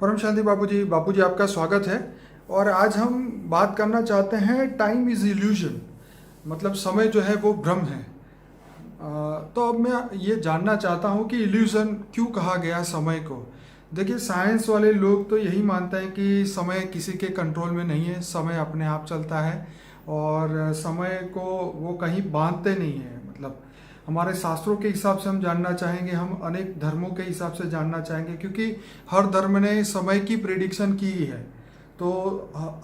परम शांति बापू जी आपका स्वागत है। और आज हम बात करना चाहते हैं टाइम इज़ इल्यूजन, मतलब समय जो है वो भ्रम है। तो अब मैं ये जानना चाहता हूँ कि इल्यूजन क्यों कहा गया समय को। देखिए, साइंस वाले लोग तो यही मानते हैं कि समय किसी के कंट्रोल में नहीं है, समय अपने आप चलता है और समय को वो कहीं बांधते नहीं है। मतलब हमारे शास्त्रों के हिसाब से हम जानना चाहेंगे, हम अनेक धर्मों के हिसाब से जानना चाहेंगे, क्योंकि हर धर्म ने समय की प्रेडिक्शन की है। तो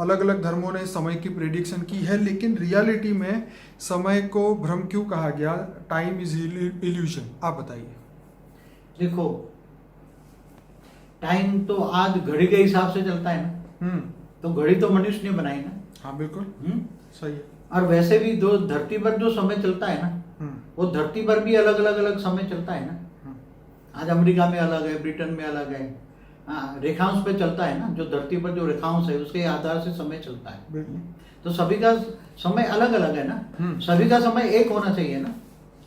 अलग अलग धर्मों ने समय की प्रेडिक्शन की है, लेकिन रियलिटी में समय को भ्रम क्यों कहा गया, टाइम इज इल्यूजन, आप बताइए। देखो, टाइम तो आज घड़ी के हिसाब से चलता है ना। तो घड़ी तो मनुष्य ने बनाई ना। हाँ बिल्कुल। सही है। और वैसे भी जो धरती पर जो समय चलता है ना, वो धरती पर भी अलग अलग अलग समय चलता है ना। आज अमेरिका में अलग है, ब्रिटेन में अलग है। हाँ, रेखांश पे चलता है ना, जो धरती पर जो रेखांश है उसके आधार से समय चलता है। तो सभी का समय अलग अलग है ना। सभी का समय एक होना चाहिए ना।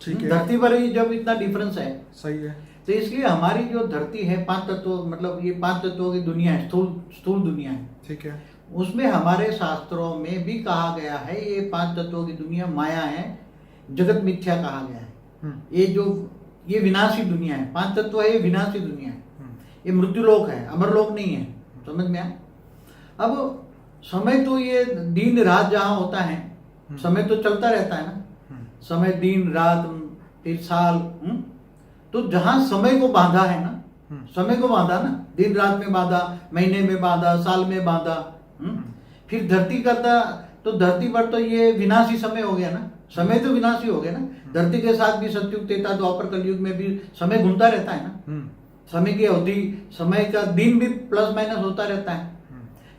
ठीक है। धरती पर ही जब इतना डिफरेंस है, सही है। तो इसलिए हमारी जो धरती है, पांच तत्व, मतलब ये पांच तत्वों की दुनिया है, स्थूल दुनिया है। ठीक है। उसमें हमारे शास्त्रों में भी कहा गया है ये पांच तत्वों की दुनिया माया है, जगत मिथ्या कहा गया है। ये विनाशी दुनिया है। पांच तत्व है, ये विनाशी दुनिया है। ये मृत्युलोक है, अमरलोक नहीं है। समझ में आया? अब समय तो ये दिन रात जहां होता है, समय तो चलता रहता है ना। समय दिन रात, फिर साल। तो जहां समय को बांधा है ना, समय को बांधा ना, दिन रात में बांधा, महीने में बांधा, साल में बांधा। फिर धरती करता, तो धरती पर तो ये विनाशी समय हो गया ना। समय तो विनाशी हो गया ना। धरती के साथ भी सतयुग, त्रेता, द्वापर, कलयुग में भी समय घूमता रहता है ना। समय की अवधि, समय का दिन भी प्लस माइनस होता रहता है।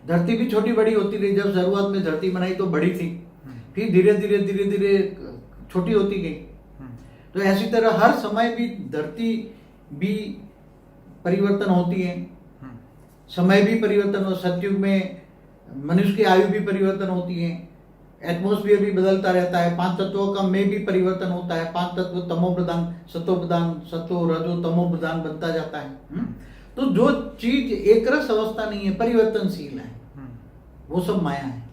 धरती भी छोटी बड़ी होती रही। जब शुरुआत में धरती बनाई तो बड़ी थी, फिर धीरे धीरे धीरे धीरे छोटी होती गई। तो ऐसी तरह हर समय भी धरती भी परिवर्तन होती है, समय भी परिवर्तन हो। सतयुग में मनुष्य की आयु भी परिवर्तन होती है, एटमॉस्फेयर भी बदलता रहता है, पांच तत्वों का में भी परिवर्तन होता है। पांच तत्व तमो प्रधान, सतो प्रधान, सतो रजो तमो प्रधान बनता जाता है। तो जो चीज एक रस अवस्था नहीं है, परिवर्तनशील है, वो सब माया है।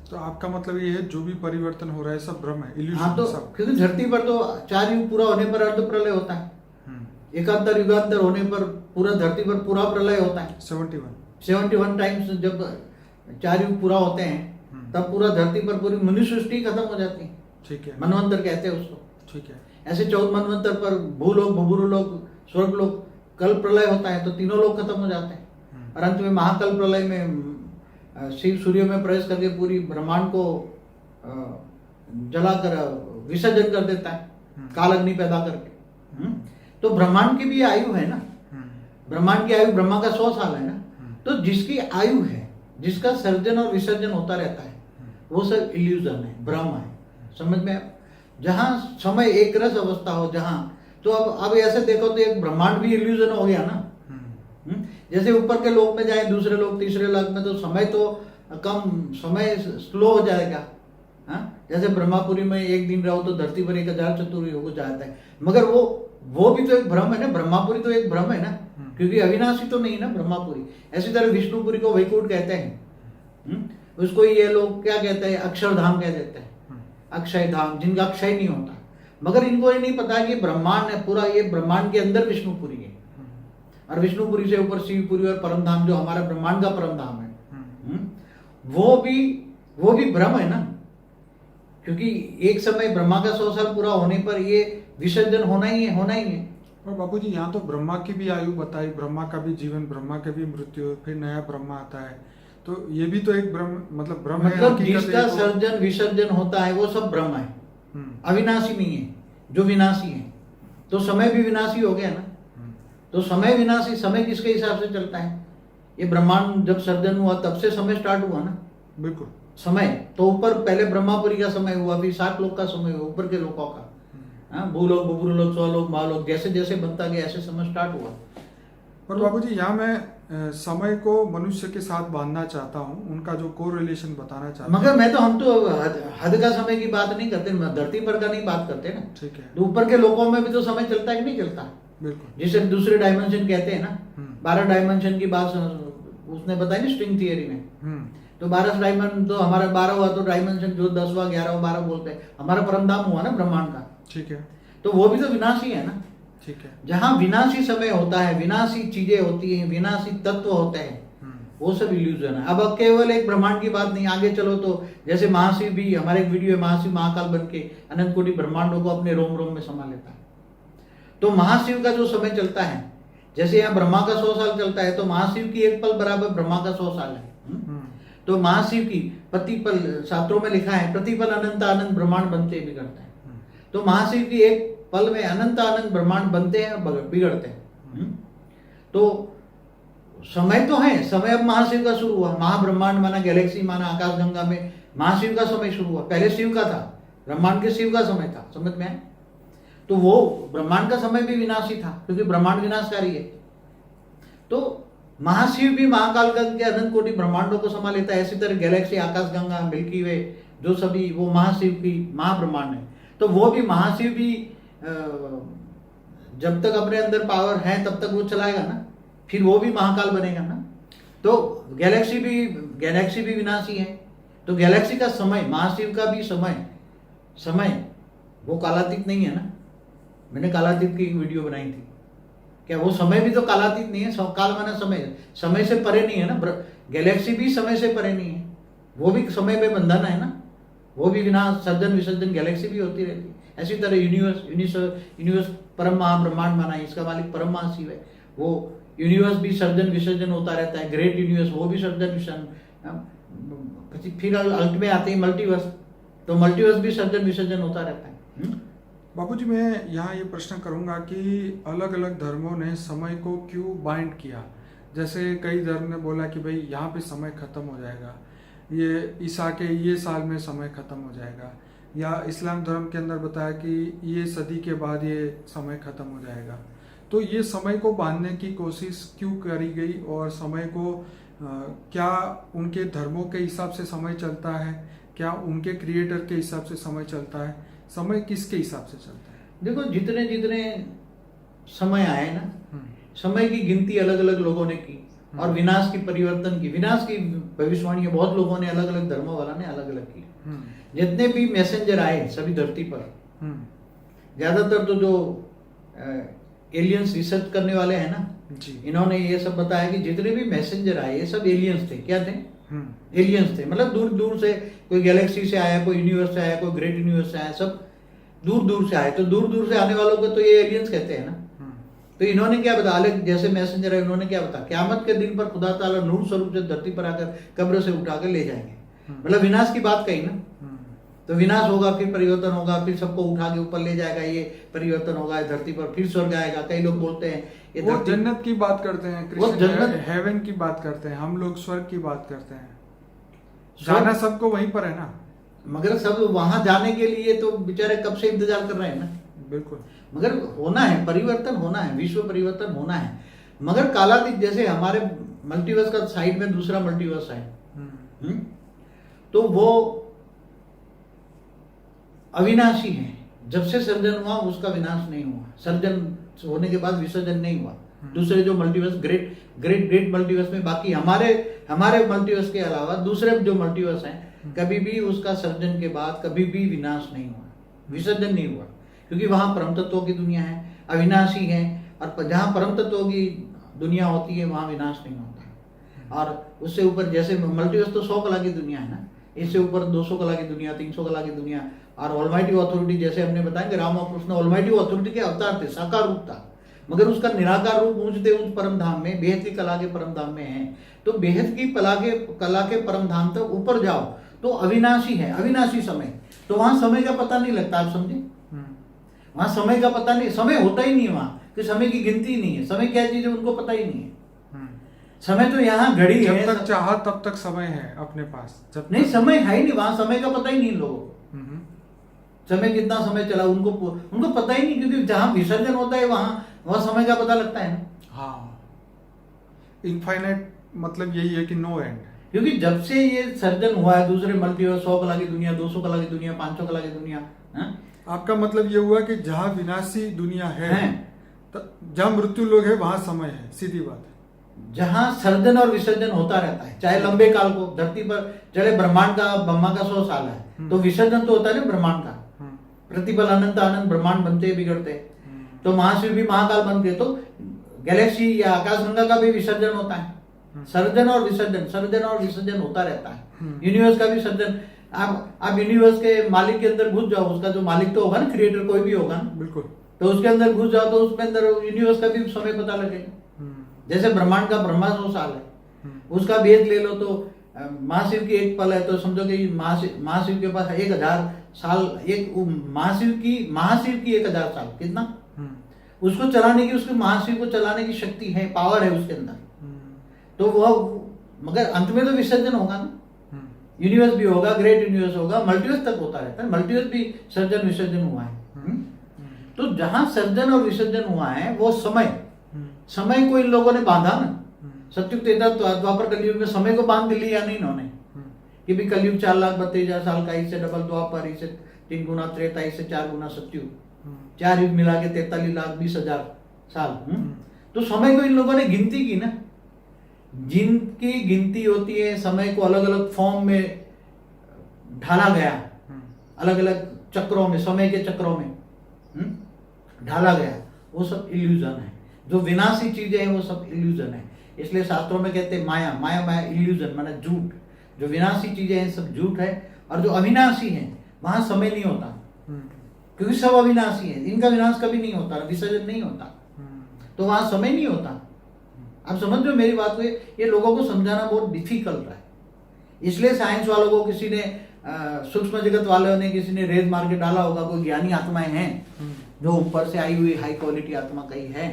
तो आपका मतलब ये है, जो भी परिवर्तन हो रहा है सब भ्रम है, इल्यूजन। हाँ, तो सब। क्योंकि धरती पर तो 4 युग पूरा होने पर अर्ध प्रलय होता है। एकांतर युगांतर होने पर पूरा धरती पर पूरा प्रलय होता है। 71 टाइम्स जब 4 युग पूरा होते हैं, तब पूरा धरती पर पूरी मनुष्य सृष्टि खत्म हो जाती है। ठीक है। मनवंतर कहते हैं उसको। ठीक है। ऐसे 14 मनवंतर पर भूलोक, भूभुरलोक, स्वर्गलोक, कल प्रलय होता है, तो तीनों लोग खत्म हो जाते हैं। और अंत में महाकल प्रलय में शिव सूर्य में प्रवेश करके पूरी ब्रह्मांड को जलाकर विसर्जन कर देता है, काल अग्नि पैदा करके। तो ब्रह्मांड की भी आयु है ना। ब्रह्मांड की आयु ब्रह्मा का 100 साल है ना। तो जिसकी आयु है, जिसका सर्जन और विसर्जन होता रहता है, वो सब इल्यूजन है, भ्रम है। समझ में? जहां समय एक रस अवस्था हो, जहां, तो अब ऐसे देखो तो एक ब्रह्मांड भी इल्यूजन हो गया ना। जैसे ऊपर के लोक में जाए, दूसरे लोक, तीसरे लोक में, तो समय तो कम, समय स्लो हो जाएगा। जैसे ब्रह्मापुरी में एक दिन रहो तो धरती पर 1000 चतुर्युग हो जाता है। मगर वो भी तो एक भ्रम है ना। ब्रह्मापुरी तो एक भ्रम है ना, क्योंकि अविनाशी तो नहीं ना ब्रह्मापुरी। ऐसी तरह विष्णुपुरी को वैकुंठ कहते हैं। उसको ये लोग क्या कहते हैं, अक्षरधाम कह देते हैं, अक्षय धाम, जिनका अक्षय नहीं होता। मगर इनको ये नहीं पता कि ब्रह्मांड है पूरा, ये ब्रह्मांड के अंदर विष्णुपुरी है, और विष्णुपुरी से ऊपर शिवपुरी और परमधाम, जो हमारा ब्रह्मांड का परमधाम है, वो भी भ्रम है ना। क्योंकि एक समय ब्रह्मा का 100 साल पूरा होने पर ये विसर्जन होना ही है। और बापूजी, यहाँ तो ब्रह्मा की भी आयु बताई, ब्रह्मा का भी जीवन, ब्रह्मा का भी मृत्यु, फिर नया ब्रह्मा आता है। तो ये भी तो एक भ्रम, मतलब भ्रम है। मतलब जिसका सर्जन विसर्जन होता है वो सब भ्रम है, अविनाशी नहीं है। जो विनाशी है, तो समय भी विनाशी हो गया ना। तो समय विनाशी, समय किसके हिसाब से चलता है? ये ब्रह्मांड जब सर्जन हुआ तब से समय स्टार्ट हुआ ना। बिल्कुल। समय तो ऊपर पहले ब्रह्मापुरी का समय हुआ, फिर 7 लोक का समय हुआ, ऊपर के लोकों का। भूलोक, भूभुरलोक, स्वलोक, महालोक, जैसे जैसे बनता गया ऐसे समय स्टार्ट हुआ। और बाबूजी, यहाँ मैं समय को मनुष्य के साथ बांधना चाहता हूँ, उनका जो को रिलेशन बताना चाहता हूँ। मगर हम तो हद का समय की बात नहीं करते, धरती पर का नहीं बात करते ना। ठीक है। तो ऊपर के लोकों में भी तो समय चलता है कि नहीं चलता? बिल्कुल। जिसे दूसरे डायमेंशन कहते हैं ना, 12 डायमेंशन की बात उसने बताया ना स्ट्रिंग थियरी में, हम्म, तो 12 डायमंड तो हमारा 12 हुआ, तो डायमेंशन जो 10 हुआ, 11 हुआ, 12 बोलते हैं, हमारा परम धाम हुआ ना ब्रह्मांड का, ठीक है, तो वो भी तो विनाशी है ना। ठीक है। जहां विनाशी समय होता है, विनाशी चीजें होती हैं, विनाशी तत्व होते हैं, वो सब इल्यूजन है। अब केवल एक ब्रह्मांड की बात नहीं, आगे चलो तो जैसे महाशिव भी, हमारे एक वीडियो है, महाशिव महाकाल बन के अनंत कोटि ब्रह्मांडों को अपने रोम रोम में समा लेता है। तो महाशिव का जो समय चलता है, जैसे यहाँ ब्रह्मा का 100 साल चलता है, तो महाशिव की एक पल बराबर ब्रह्मा का 100 साल है। तो महाशिव की प्रतिपल, शास्त्रों में लिखा है, प्रतिपल अनंत अनंत ब्रह्मांड बनते बिगड़ते हैं। तो महाशिव की एक पल में अनंत अनंत ब्रह्मांड बनते हैं और बिगड़ते हैं। तो समय तो है, समय अब महाशिव का शुरू हुआ, महाब्रह्मांड माना गैलेक्सी माना आकाशगंगा में महाशिव का समय शुरू हुआ, पहले शिव का था, ब्रह्मांड के शिव का समय था, समझ में आए। तो वो ब्रह्मांड का समय भी विनाशी था, क्योंकि ब्रह्मांड विनाशकारी है। तो महाशिव भी महाकाल के अनंत कोटि ब्रह्मांडों को समा लेता है। इसी तरह गैलेक्सी, आकाशगंगा, मिल्की वे, जो सभी वो महाशिव की महाब्रह्मांड है। तो वो भी महाशिव भी जब तक अपने अंदर पावर है तब तक वो चलाएगा ना, फिर वो भी महाकाल बनेगा ना। तो गैलेक्सी भी विनाशी है। तो गैलेक्सी का समय, महाशिव का भी समय वो कालातीत नहीं है ना। मैंने कालातीत की एक वीडियो बनाई थी, क्या वो समय भी तो कालातीत नहीं है? काल माना समय से परे नहीं है ना। गैलेक्सी भी समय से परे नहीं है, वो भी समय में बंधन है ना, वो भी विनाश सर्जन विसर्जन गैलेक्सी भी होती रहती है। ऐसी तरह यूनिवर्स परम महाब्रह्मांड माना है, इसका मालिक परम महाशिव है। वो यूनिवर्स भी सर्जन विसर्जन होता रहता है, ग्रेट यूनिवर्स वो भी सर्जन विसर्जन, फिर अल्ट में आते हैं मल्टीवर्स, तो मल्टीवर्स भी सर्जन विसर्जन होता रहता है। बापूजी, मैं यहाँ ये प्रश्न करूँगा कि अलग अलग धर्मों ने समय को क्यों बाइंड किया? जैसे कई धर्म ने बोला कि भाई यहाँ पे समय खत्म हो जाएगा, ये ईसा के ये साल में समय खत्म हो जाएगा, या इस्लाम धर्म के अंदर बताया कि ये सदी के बाद ये समय खत्म हो जाएगा। तो ये समय को बांधने की कोशिश क्यों करी गई, और समय को क्या उनके धर्मों के हिसाब से समय चलता है, क्या उनके क्रिएटर के हिसाब से समय चलता है, समय किसके हिसाब से चलता है? देखो, जितने जितने समय आए ना, समय की गिनती अलग अलग लोगों ने की, और विनाश की भविष्यवाणी बहुत लोगों ने, अलग अलग धर्मों वाला ने अलग अलग की। जितने भी मैसेंजर आए सभी धरती पर, ज्यादातर तो जो एलियंस रिसर्च करने वाले हैं ना जी, इन्होंने ये सब बताया कि जितने भी मैसेंजर आए ये सब एलियंस थे। क्या थे? एलियंस थे। मतलब दूर दूर से, कोई गैलेक्सी से आया, कोई यूनिवर्स से आया, कोई ग्रेट यूनिवर्स से आया, सब दूर दूर से आए। तो दूर दूर से आने वालों को तो ये एलियंस कहते हैं ना। तो इन्होंने क्या बताया, अलग जैसे मैसेंजर है, उन्होंने क्या बताया, क़यामत के दिन पर खुदा ताला नूर स्वरूप से धरती पर आकर कब्र से उठाकर ले जाएंगे। मतलब विनाश की बात कही ना। तो विनाश होगा, फिर परिवर्तन होगा, फिर सबको उठा के ऊपर ले जाएगा, ये परिवर्तन होगा धरती पर, फिर स्वर्ग आएगा। कई लोग बोलते हैं ये वो जन्नत की बात करते हैं, वो जन्नत हेवन की बात करते हैं, हम लोग स्वर्ग की बात करते हैं। जाना सबको वहीं पर है ना। मगर सब वहां जाने के लिए तो बेचारे कब से इंतजार कर रहे हैं ना। बिल्कुल। मगर होना है, परिवर्तन होना है, विश्व परिवर्तन होना है। मगर कालातीत, जैसे हमारे मल्टीवर्स का साइड में दूसरा मल्टीवर्स है, तो वो अविनाशी है। जब से सर्जन हुआ उसका विनाश नहीं हुआ, सर्जन होने के बाद विसर्जन नहीं हुआ। दूसरे जो multiverse, great great great multiverse में, बाकी हमारे मल्टीवर्स के अलावा दूसरे जो मल्टीवर्स हैं, कभी भी उसका सर्जन के बाद कभी भी विनाश नहीं हुआ, विसर्जन नहीं हुआ, क्योंकि वहां परम तत्वों की दुनिया है, अविनाशी है। और जहां परम तत्वों की दुनिया होती है वहां विनाश नहीं होता। और उससे ऊपर, जैसे मल्टीवर्स तो 100 कला की दुनिया है ना, इससे ऊपर 200 कला की दुनिया, 300 कला की दुनिया। और ऑलमाइटी अथॉरिटी, जैसे हमने बताया कि राम और कृष्ण ऑलमाइटी अथॉरिटी के अवतार थे, साकार रूप था, मगर उसका निराकार रूप ऊंचते ऊंच परम धाम में, बेहद की कला के परम धाम में है। तो बेहद की कला के परम धाम तक ऊपर जाओ तो अविनाशी है, अविनाशी समय। तो वहां समय का पता नहीं लगता, आप समझे? वहां समय का पता नहीं, समय होता ही नहीं वहां, कि समय की गिनती नहीं है। समय क्या चीज है उनको पता ही नहीं है। समय तो यहाँ घड़ी है, जब तक चाहा तब तक समय है अपने पास। जब नहीं, समय है ही नहीं वहां, समय का पता ही नहीं लोगों को। समय कितना समय चला उनको पता ही नहीं, क्योंकि जहां विसर्जन होता है वहां समय का पता लगता है ना। हाँ, इनफाइनाइट मतलब यही है कि नो एंड। क्योंकि जब से ये सर्जन हुआ है दूसरे मल्टीवर्स, 100 कला की दुनिया, 200 कला की दुनिया, 500 कला की दुनिया, आपका मतलब ये हुआ कि जहां विनाशी दुनिया है, जहां मृत्यु लोग है वहां समय है, सीधी बात है। जहां सर्जन और विसर्जन होता रहता है, चाहे लंबे काल को धरती पर चले ब्रह्मांड का, ब्रह्मा का 100 साल है तो विसर्जन तो होता है ना ब्रह्मांड का, प्रतिपल अनंत अनंत ब्रह्मांड बनते बिगड़ते, तो महाशिव भी महाकाल बन गए, तो गैलेक्सी या आकाशगंगा का भी विसर्जन होता है। सर्जन और विसर्जन होता रहता है। यूनिवर्स का भी सर्जन, आप यूनिवर्स के मालिक के अंदर घुस जाओ, उसका जो मालिक तो होगा ना, क्रिएटर कोई भी होगा ना, बिल्कुल, तो उसके अंदर घुस जाओ तो उसके अंदर यूनिवर्स का भी समय पता लगेगा। जैसे ब्रह्मांड का ब्रह्मा 100 साल है, उसका भेद ले लो तो महाशिव की एक पल है, तो समझो कि महाशिव के पास 1000 साल, एक महाशिव की 1000 साल, कितना उसको चलाने की, उसके महाशिव को चलाने की शक्ति है, पावर है उसके अंदर, तो वह, मगर अंत में तो विसर्जन होगा ना, यूनिवर्स भी होगा, ग्रेट यूनिवर्स होगा, मल्टीवर्स तक होता रहता है, मल्टीवर्स भी सर्जन विसर्जन हुआ है। तो जहां सर्जन और विसर्जन हुआ है वो समय को इन लोगों ने बांधा ना, सत्युग त्रेता द्वापर कलयुग में समय को बांध लिया नहीं इन्होंने, कि भी कलयुग 4,32,000 साल का, इससे डबल द्वापर, इससे 3 गुना त्रेता, इससे 4 गुना सत्युग, 4 युग मिला के 43,20,000 साल। तो समय को इन लोगों ने गिनती की ना, जिनकी गिनती होती है, समय को अलग अलग फॉर्म में ढाला गया, अलग अलग चक्रों में, समय के चक्रों में ढाला गया, वो सब इल्यूजन है। जो विनाशी चीजें हैं वो सब इल्यूजन है। इसलिए शास्त्रों में कहते हैं माया इल्यूजन, माना झूठ। जो विनाशी चीजें हैं सब झूठ है, और जो अविनाशी है वहां समय नहीं होता, क्योंकि सब अविनाशी है, इनका विनाश कभी नहीं होता, विसर्जन नहीं होता, तो वहां समय नहीं होता। आप समझ लो मेरी बात को, ये लोगों को समझाना बहुत डिफिकल्ट है। इसलिए साइंस वालों को किसी ने, सूक्ष्म जगत वालों ने किसी ने रेत मार के डाला होगा, कोई ज्ञानी आत्माएं हैं जो ऊपर से आई हुई हाई क्वालिटी आत्मा कहीं है,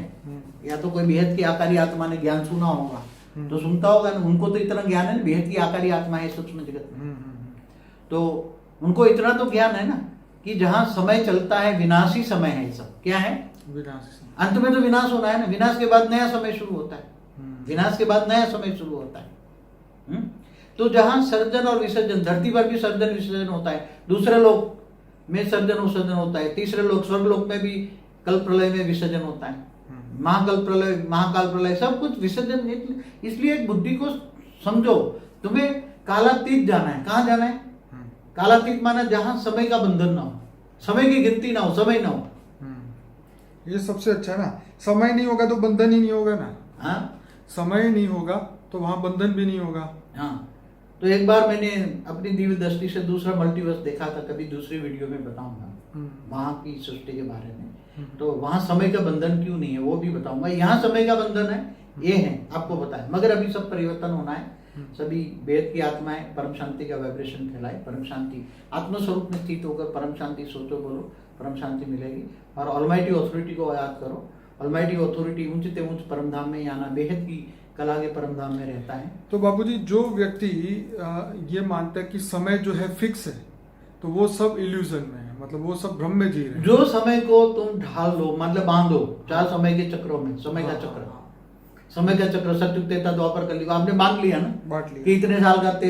या तो कोई बेहद की आकारी आत्मा ने ज्ञान सुना होगा, तो सुनता होगा ना, उनको तो इतना ज्ञान है ना, बेहद की आकारी आत्मा है सूक्ष्म जगत में, तो उनको इतना तो ज्ञान है ना कि जहां समय चलता है विनाशी समय है, सब क्या है, विनाशी, अंत में तो विनाश होना है ना, विनाश के बाद नया समय शुरू होता है, विनाश के बाद नया समय शुरू होता है। तो जहां सर्जन और विसर्जन, धरती पर भी सर्जन विसर्जन होता है, दूसरे लोक में सर्जन विसर्जन होता है, तीसरे लोक स्वर्ग लोक में भी कल्प प्रलय में विसर्जन होता है, महाकाल प्रलय सब कुछ विसर्जन। इसलिए एक बुद्धि को समझो, तुम्हें कालातीत जाना है। कहां जाना है? कालातीत माना जहां समय का बंधन ना हो, समय की गिनती ना हो, समय ना हो। ये सबसे अच्छा है ना, समय नहीं होगा तो बंधन ही नहीं होगा ना। हाँ, समय नहीं होगा तो वहां बंधन भी नहीं होगा। हाँ, तो एक बार मैंने अपनी दिव्य दृष्टि से दूसरा मल्टीवर्स देखा था, कभी दूसरी वीडियो में बताऊंगा वहां की सृष्टि के बारे में। तो वहां समय का बंधन क्यों नहीं है वो भी बताऊंगा। यहाँ समय का बंधन है, ये है आपको बताए, मगर अभी सब परिवर्तन होना है। सभी वेद की आत्माएं परम शांति का वाइब्रेशन फैलाए, परम शांति आत्मस्वरूप में स्थित होकर परम शांति सोचो, बोलो, परम शांति मिलेगी। और ऑलमाइटी अथॉरिटी को याद करो, ऑलमाइटी अथॉरिटी ऊंचते ऊंच परम धाम में आना, बेहद की कला के परम धाम में रहता है। तो बाबूजी, जो व्यक्ति ये मानता है कि समय जो है फिक्स है, तो वो सब इल्यूजन में है, मतलब वो सब भ्रम में जी रहे हैं। जो समय को तुम ढाल लो, मतलब बांधो 4 समय के चक्रों में, समय का चक्र, समय का चक्र सत्युग त्रेता द्वापर कलयुग, आपने बांध लिया ना, बांट लिया कि इतने साल करते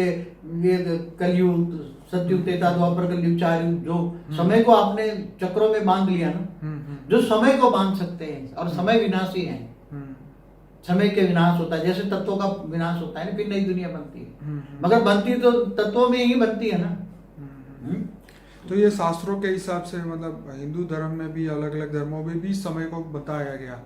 ये कलयुग, सत्युग त्रेता द्वापर कलयुग 4 युग, जो समय को आपने चक्रों में बांध लिया ना, जो समय को बांध सकते हैं। और समय विनाशी है, समय के विनाश होता है, जैसे तत्वों का विनाश होता है ना, फिर नई दुनिया बनती है, मगर बनती तो तत्वों में ही बनती है ना। तो ये शास्त्रों के हिसाब से, मतलब हिंदू धर्म में भी, अलग अलग धर्मों में भी समय को बताया गया,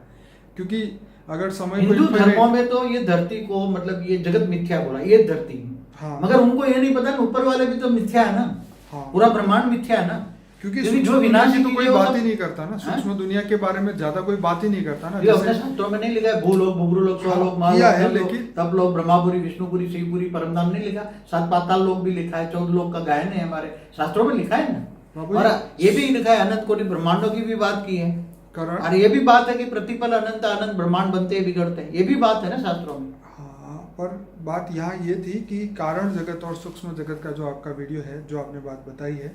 क्योंकि अगर समय हिंदू धर्मों में तो ये धरती को, मतलब ये जगत मिथ्या बोला, ये धरती, हाँ, मगर उनको ये नहीं पता ऊपर वाले भी तो मिथ्या है ना, हाँ, पूरा ब्रह्मांड मिथ्या है ना, क्योंकि जो विनाशी तो कोई बात ही नहीं करता ना, सूक्ष्म दुनिया के बारे में ज्यादा कोई बात ही नहीं करता ना। अपने शास्त्रों में नहीं लिखा है भूलोक, बुभुलोक, स्वलोक, महालोक, लेकिन तब लोग ब्रह्मापुरी, विष्णुपुरी, शिवपुरी, परमधाम नहीं लिखा, 7 पाताल लोक भी लिखा है, 14 लोक का गायन है, हमारे शास्त्रों में लिखा है ना। और ये भी लिखा है, अनंत कोटि ब्रह्मांडों की भी बात की है, और ये भी बात है कि प्रतिपल अनंत अनंत ब्रह्मांड बनते हैं, बिगड़ते हैं, ये भी बात है ना शास्त्रों में। हाँ, पर बात यहाँ ये थी कि कारण जगत और सूक्ष्म जगत का जो आपका वीडियो है, जो आपने बात बताई है,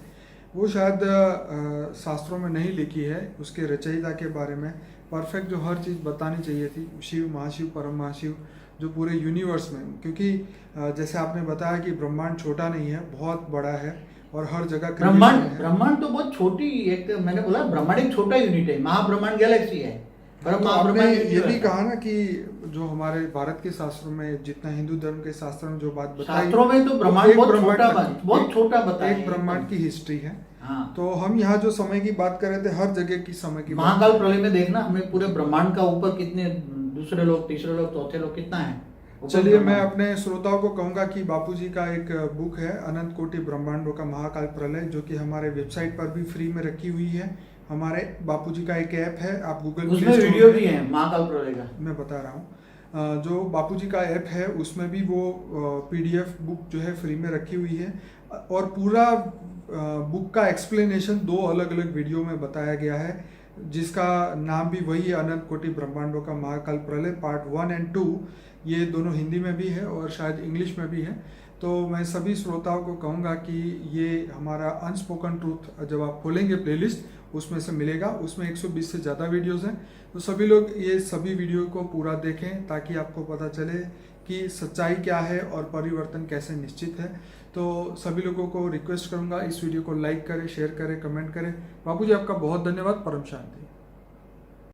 वो शायद शास्त्रों में नहीं लिखी है, उसके रचयिता के बारे में परफेक्ट जो हर चीज़ बतानी चाहिए थी, शिव, महाशिव, परम महाशिव, जो पूरे यूनिवर्स में, क्योंकि जैसे आपने बताया कि ब्रह्मांड छोटा नहीं है, बहुत बड़ा है, और हर जगह ब्रह्मांड तो बहुत छोटी, एक मैंने बोला ब्रह्मांड एक छोटा यूनिट है, महाब्रह्मांड गैलेक्सी है, ब्रह्मा तो आपने ब्रह्मा ये भी है। कहा ना कि जो हमारे भारत के शास्त्रों में, जितना हिंदू धर्म के शास्त्रों में जो बात बताई, शास्त्रों में तो वो ब्रह्मांड एक बहुत ब्रह्मांड छोटा तक बात, की- बहुत एक- छोटा बताया एक ब्रह्मांड एकदम। की हिस्ट्री है। हाँ, तो हम यहाँ जो समय की बात कर रहे थे, हर जगह की समय की बात। महाकाल प्रलय में देखना हमें पूरे ब्रह्मांड का ऊपर कितने दूसरे लोग, तीसरे लोग, चौथे लोग कितना है ऊपर चलिए, मैं ब्रह्मांड। अपने श्रोताओं को कहूंगा कि बापूजी का एक बुक है, अनंत कोटि ब्रह्मांडों का महाकाल प्रलय, जो कि हमारे वेबसाइट पर भी फ्री में रखी हुई है। हमारे बापूजी का एक ऐप है, आप गूगल उसमें प्ले स्टोर वीडियो में- भी है महाकाल प्रलय का। मैं बता रहा हूँ, जो बापूजी का ऐप है उसमें भी वो पीडीएफ बुक जो है फ्री में रखी हुई है, और पूरा बुक का एक्सप्लेनेशन 2 अलग अलग वीडियो में बताया गया है, जिसका नाम भी वही है, अनंत कोटि ब्रह्मांडों का महाकाल प्रलय पार्ट 1 और 2। ये दोनों हिंदी में भी है और शायद इंग्लिश में भी है। तो मैं सभी श्रोताओं को कहूँगा कि ये हमारा अनस्पोकन ट्रूथ जब आप खोलेंगे प्लेलिस्ट, उसमें से मिलेगा। उसमें 120 से ज़्यादा वीडियोस हैं। तो सभी लोग ये सभी वीडियो को पूरा देखें, ताकि आपको पता चले कि सच्चाई क्या है और परिवर्तन कैसे निश्चित है। तो सभी लोगों को रिक्वेस्ट करूंगा, इस वीडियो को लाइक करें, शेयर करें, कमेंट करें। बापूजी, आपका बहुत धन्यवाद। परम शांति।